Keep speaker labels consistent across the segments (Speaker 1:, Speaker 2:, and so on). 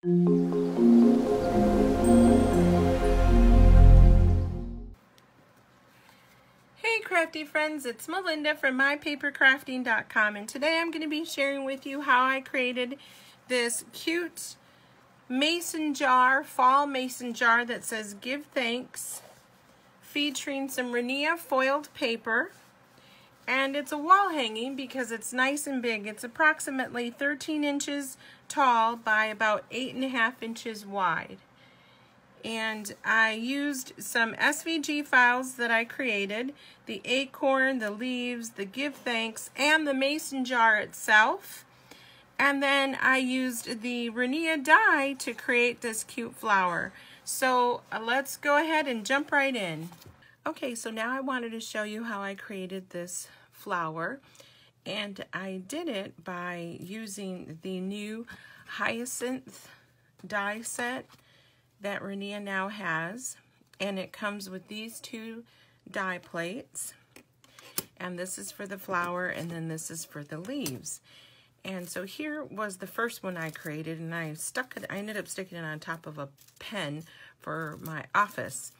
Speaker 1: Hey crafty friends, it's Melinda from mypapercrafting.com, and today I'm going to be sharing with you how I created this cute mason jar, fall mason jar that says Give Thanks, featuring some Rinea foiled paper. And it's a wall hanging because it's nice and big. It's approximately 13 inches tall by about 8.5 inches wide. And I used some SVG files that I created, the acorn, the leaves, the Give Thanks, and the mason jar itself. And then I used the Rinea die to create this cute flower. So let's go ahead and jump right in. Okay, so now I wanted to show you how I created this flower, and I did it by using the new hyacinth die set that Rinea now has, and it comes with these two die plates, and this is for the flower and then this is for the leaves. And so here was the first one I created, and I ended up sticking it on top of a pen for my office.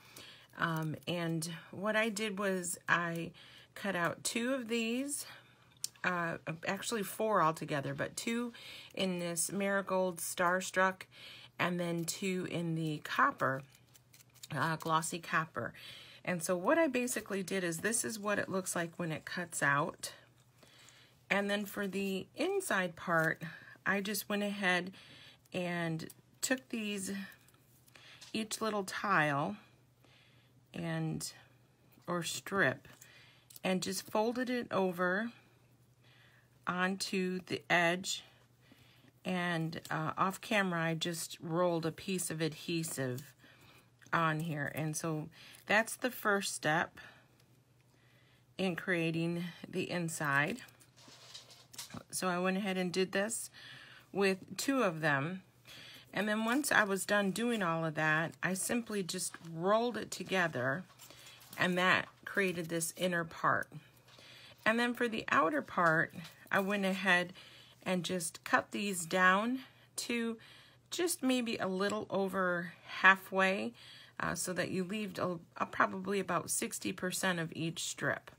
Speaker 1: And what I did was I cut out 2 of these, actually 4 altogether, but 2 in this marigold starstruck, and then 2 in the copper, glossy copper. And so what I basically did is this is what it looks like when it cuts out. And then for the inside part, I just went ahead and took these, each little tile or strip, and just folded it over onto the edge, and off camera I just rolled a piece of adhesive on here. And so that's the first step in creating the inside. So I went ahead and did this with 2 of them. And then once I was done doing all of that, I simply just rolled it together, and that created this inner part. And then for the outer part, I went ahead and just cut these down to just maybe a little over halfway, so that you leave probably about 60% of each strip.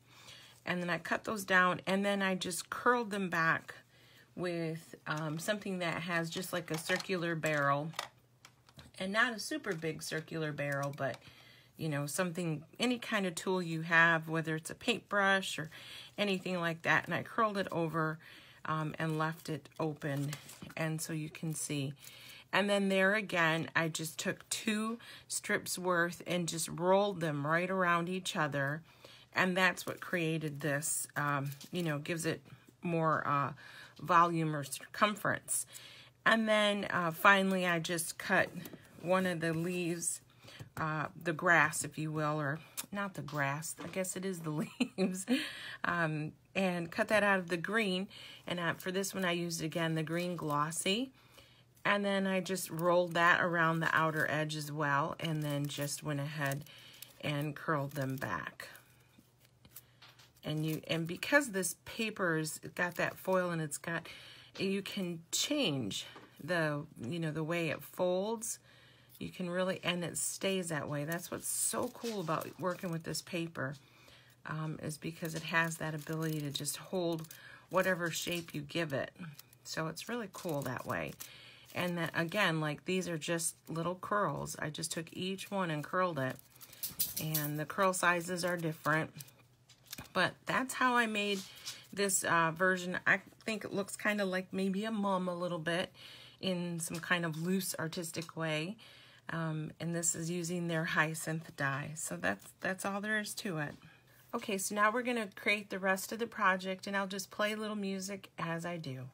Speaker 1: And then I cut those down, and then I just curled them back with something that has just like a circular barrel, and not a super big circular barrel, but you know, something, any kind of tool you have, whether it's a paintbrush or anything like that. And I curled it over and left it open, and so you can see. And then there again, I just took 2 strips worth and just rolled them right around each other, and that's what created this, you know, gives it more volume or circumference. And then finally I just cut one of the leaves, the grass, if you will, or not the grass, I guess it is the leaves, and cut that out of the green. And for this one I used, again, the green glossy. And then I just rolled that around the outer edge as well, and then just went ahead and curled them back. And because this paper's got that foil, and you can change the way it folds. You can really, and it stays that way. That's what's so cool about working with this paper, is because it has that ability to just hold whatever shape you give it. So it's really cool that way. And then again, like, these are just little curls. I just took each one and curled it, and the curl sizes are different. But that's how I made this version. I think it looks kind of like maybe a mum a little bit, in some kind of loose artistic way. And this is using their hyacinth die. So that's all there is to it. Okay, so now we're going to create the rest of the project, and I'll just play a little music as I do.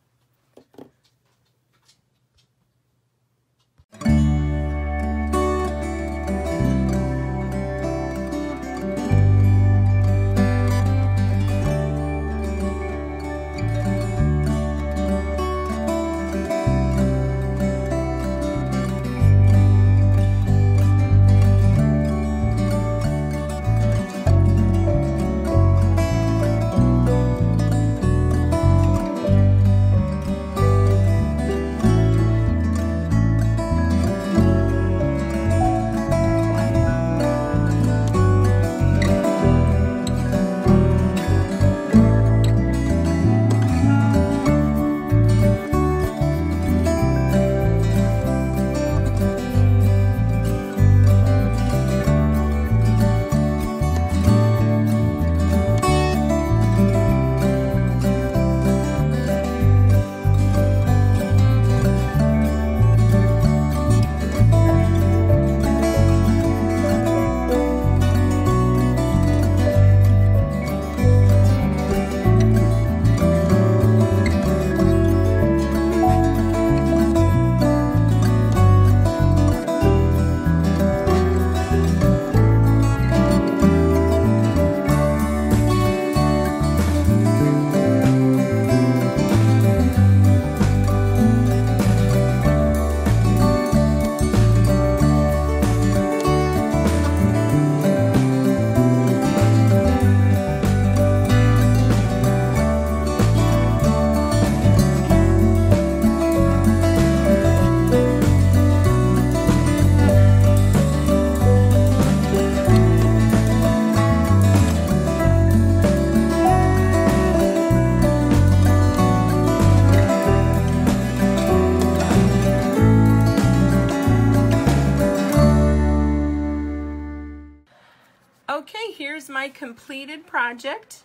Speaker 1: Okay, here's my completed project.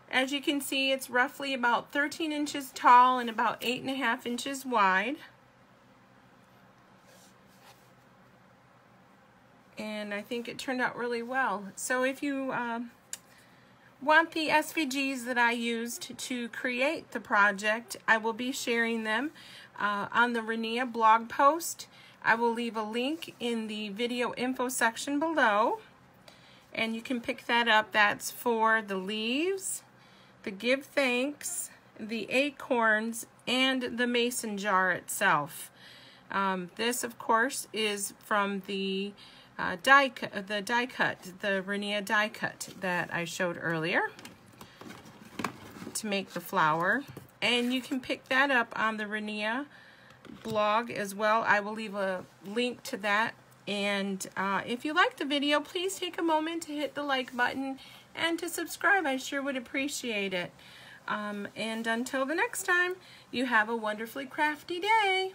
Speaker 1: As you can see, it's roughly about 13 inches tall and about 8.5 inches wide. And I think it turned out really well. So if you want the SVGs that I used to create the project, I will be sharing them on the Rinea blog post. I will leave a link in the video info section below, and you can pick that up. That's for the leaves, the give thanks, the acorns, and the mason jar itself. This, of course, is from the die cut, the Rinea die cut that I showed earlier to make the flower. And you can pick that up on the Rinea blog as well. I will leave a link to that. And if you liked the video, please take a moment to hit the like button and to subscribe. I sure would appreciate it. And until the next time, you have a wonderfully crafty day.